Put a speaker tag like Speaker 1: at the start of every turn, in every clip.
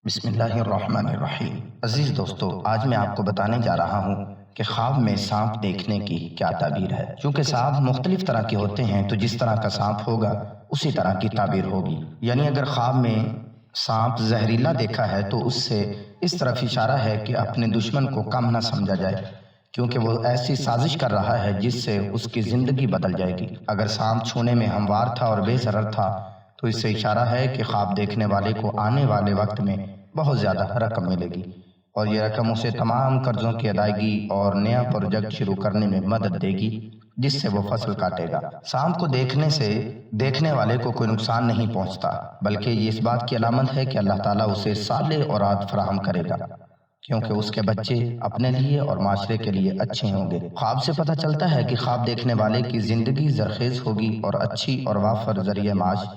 Speaker 1: بسم اللہ الرحمن الرحیم۔ عزیز دوستو، آج میں آپ کو بتانے جا رہا ہوں کہ خواب میں سانپ دیکھنے کی کیا تعبیر ہے۔ چونکہ سانپ مختلف طرح کے ہوتے ہیں تو جس طرح کا سانپ ہوگا اسی طرح کی تعبیر ہوگی۔ یعنی اگر خواب میں سانپ زہریلا دیکھا ہے تو اس سے اس طرف اشارہ ہے کہ اپنے دشمن کو کم نہ سمجھا جائے، کیونکہ وہ ایسی سازش کر رہا ہے جس سے اس کی زندگی بدل جائے گی۔ اگر سانپ چھونے میں ہموار تھا اور بے ضرر تھا تو اس سے اشارہ ہے کہ خواب دیکھنے والے کو آنے والے وقت میں بہت زیادہ رقم ملے گی، اور یہ رقم اسے تمام قرضوں کی ادائیگی اور نیا پروجیکٹ شروع کرنے میں مدد دے گی، جس سے وہ فصل کاٹے گا۔ سانپ کو دیکھنے سے دیکھنے والے کو کوئی نقصان نہیں پہنچتا، بلکہ یہ اس بات کی علامت ہے کہ اللہ تعالیٰ اسے صالح اولاد فراہم کرے گا، کیونکہ اس کے بچے اپنے لیے اور معاشرے کے لیے اچھے ہوں گے۔ خواب سے پتہ چلتا ہے کہ خواب دیکھنے والے کی زندگی زرخیز ہوگی اور اچھی اور وافر ذریعہ معاش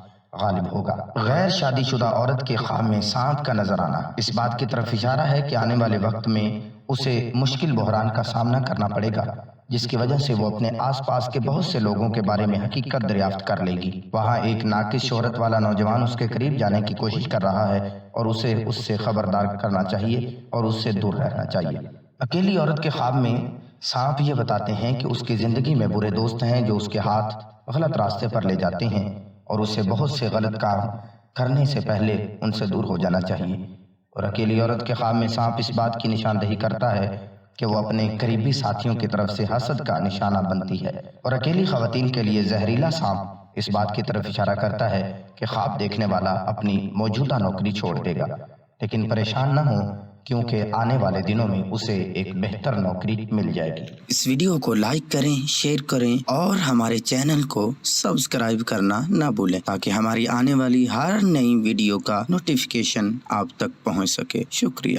Speaker 1: غالب ہوگا۔ غیر شادی شدہ عورت کے خواب میں سانپ کا نظر آنا اس بات کی طرف اشارہ ہے کہ آنے والے وقت میں اسے مشکل بحران کا سامنا کرنا پڑے گا، جس کی وجہ سے وہ اپنے آس پاس کے بہت سے لوگوں کے بارے میں حقیقت دریافت کر لے گی۔ وہاں ایک ناقص شہرت والا نوجوان اس کے قریب جانے کی کوشش کر رہا ہے اور اسے اس سے خبردار کرنا چاہیے اور اس سے دور رہنا چاہیے۔ اکیلی عورت کے خواب میں سانپ یہ بتاتے ہیں کہ اس کی زندگی میں برے دوست ہیں جو اس کے ہاتھ غلط راستے پر لے جاتے ہیں، اور اسے بہت سے غلط کام کرنے سے پہلے ان سے دور ہو جانا چاہیے۔ اور اکیلی عورت کے خواب میں سانپ اس بات کی نشاندہی کرتا ہے کہ وہ اپنے قریبی ساتھیوں کی طرف سے حسد کا نشانہ بنتی ہے، اور اکیلی خواتین کے لیے زہریلا سانپ اس بات کی طرف اشارہ کرتا ہے کہ خواب دیکھنے والا اپنی موجودہ نوکری چھوڑ دے گا، لیکن پریشان نہ ہو، کیونکہ آنے والے دنوں میں اسے ایک بہتر نوکری مل جائے گی۔
Speaker 2: اس ویڈیو کو لائک کریں، شیئر کریں اور ہمارے چینل کو سبسکرائب کرنا نہ بھولیں، تاکہ ہماری آنے والی ہر نئی ویڈیو کا نوٹیفیکیشن آپ تک پہنچ سکے۔ شکریہ۔